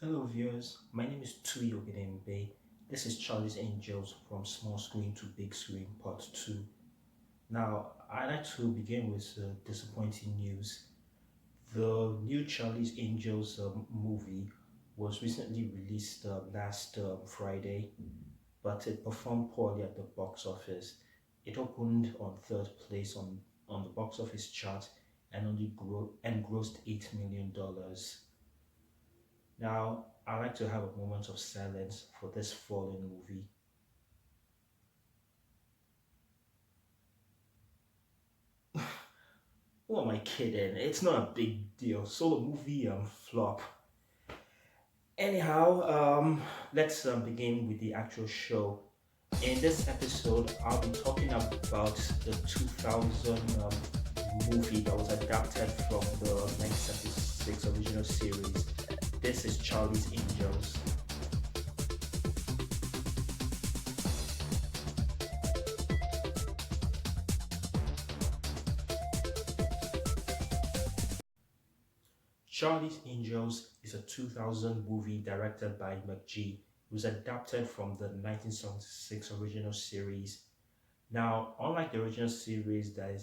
Hello viewers, my name is Tuyo Ogedembe. This is Charlie's Angels from Small Screen to Big Screen Part 2. Now, I'd like to begin with disappointing news. The new Charlie's Angels movie was recently released last Friday, but it performed poorly at the box office. It opened on third place on the box office chart and grossed $8 million. Now, I like to have a moment of silence for this fallen movie. Who am I kidding? It's not a big deal. So the movie flop. Anyhow, let's begin with the actual show. In this episode, I'll be talking about the 2000 movie that was adapted from the 1976 original series. This is Charlie's Angels. Charlie's Angels is a 2000 movie directed by McGee. It was adapted from the 1976 original series. Now, unlike the original series, that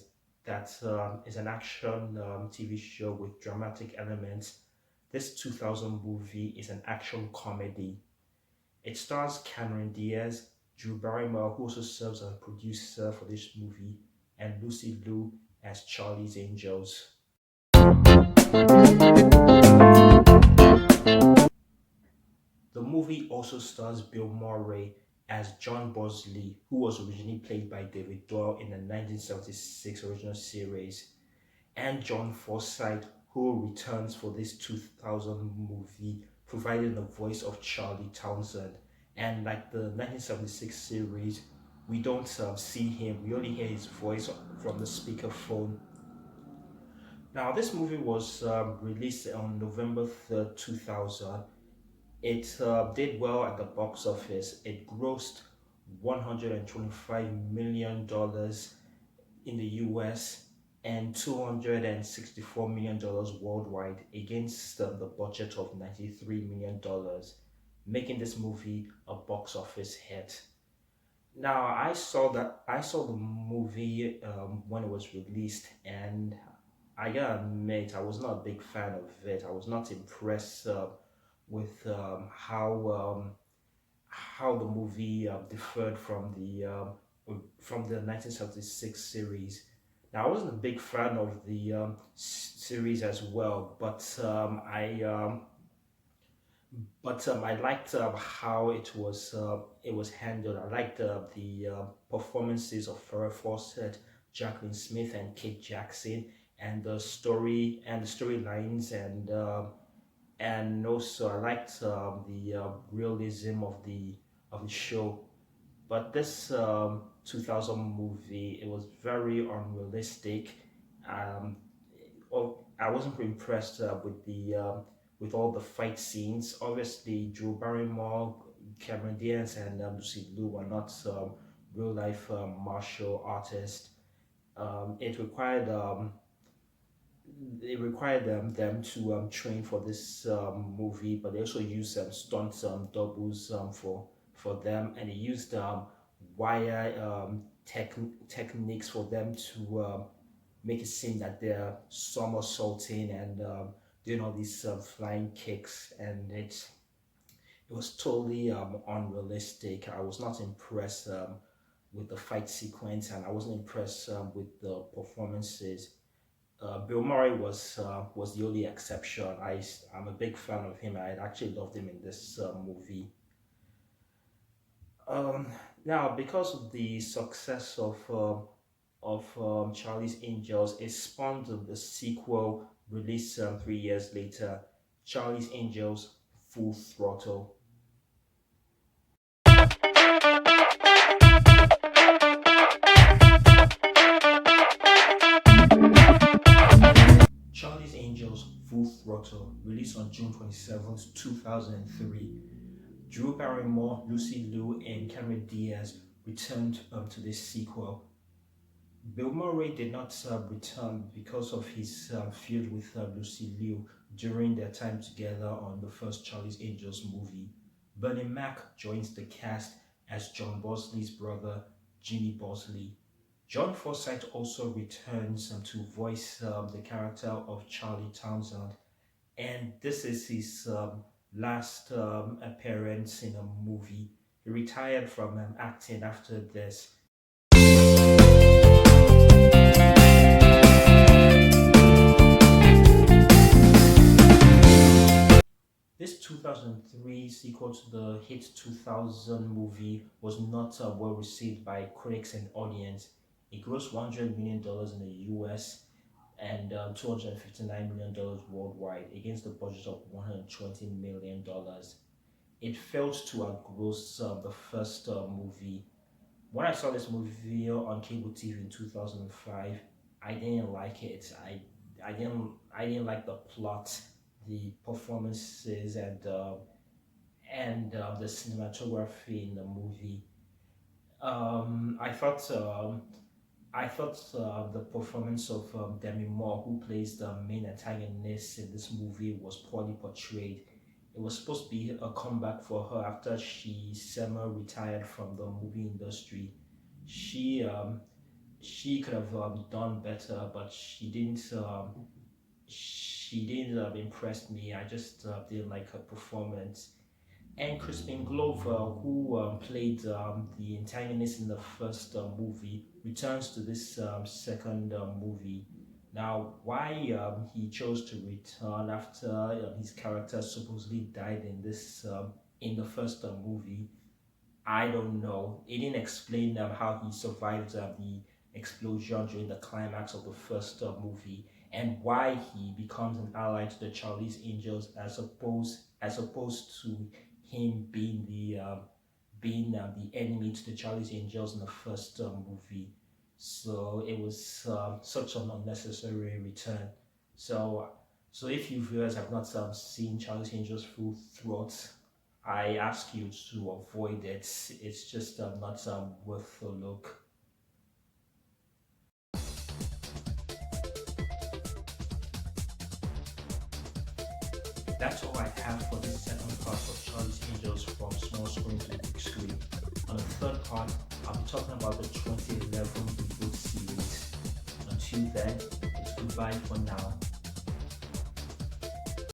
is an action TV show with dramatic elements, this 2000 movie is an action comedy. It stars Cameron Diaz, Drew Barrymore, who also serves as a producer for this movie, and Lucy Liu as Charlie's Angels. The movie also stars Bill Murray as John Bosley, who was originally played by David Doyle in the 1976 original series, and John Forsythe, who returns for this 2000 movie, providing the voice of Charlie Townsend. And like the 1976 series, we don't see him, we only hear his voice from the speakerphone. Now, this movie was released on November 3rd, 2000. It did well at the box office. It grossed $125 million in the US and $264 million worldwide against the budget of $93 million, making this movie a box office hit. Now, I saw the movie when it was released, and I gotta admit I was not a big fan of it. I was not impressed with how the movie differed from the 1976 series. Now, I wasn't a big fan of the series as well, but I liked how it was handled. I liked the performances of Farrah Fawcett, Jacqueline Smith, and Kate Jackson, and the storylines, and also I liked the realism of the show. But this 2000 movie, it was very unrealistic. Um, I wasn't impressed with all the fight scenes. Obviously, Drew Barrymore, Cameron Diaz, and Lucy Liu were not real life martial artists. It required them to train for this movie, but they also used stunt doubles for them, and they used wire techniques for them to make it seem that they're somersaulting and doing all these flying kicks, and it was totally unrealistic. I was not impressed with the fight sequence, and I wasn't impressed with the performances. Bill Murray was the only exception. I'm a big fan of him. I actually loved him in this movie. Um, Now, because of the success of Charlie's Angels, it spawned the sequel released 3 years later, Charlie's Angels Full Throttle. Charlie's Angels Full Throttle, released on June 27th, 2003. Drew Barrymore, Lucy Liu, and Cameron Diaz returned to this sequel. Bill Murray did not return because of his feud with Lucy Liu, during their time together on the first Charlie's Angels movie. Bernie Mac joins the cast as John Bosley's brother, Jimmy Bosley. John Forsythe also returns to voice the character of Charlie Townsend, and this is his last appearance in a movie. He retired from acting after this. This 2003 sequel to the hit 2000 movie was not well received by critics and audience. It grossed $100 million in the US and $259 million worldwide against the budget of $120 million. It failed to outgross the first movie. When I saw this movie on cable TV in 2005, I didn't like it. I didn't like the plot, the performances, and the cinematography in the movie. I thought the performance of Demi Moore, who plays the main antagonist in this movie, was poorly portrayed. It was supposed to be a comeback for her after she semi-retired from the movie industry. She she could have done better, but she didn't impress me. I just didn't like her performance. And Crispin Glover, who played the antagonist in the first movie, returns to this second movie. Now, why he chose to return after his character supposedly died in the first movie, I don't know. It didn't explain how he survived the explosion during the climax of the first movie, and why he becomes an ally to the Charlie's Angels, as opposed to him being the enemy to the Charlie's Angels in the first movie. So it was such an unnecessary return. So so if you viewers have not seen Charlie's Angels throughout, I ask you to avoid it. It's just not worth a look. That's all I have for this second part of Charlie's Angels from small screen to big screen. On the third part, I'll be talking about the 2011 reboot series. Until then, it's goodbye for now.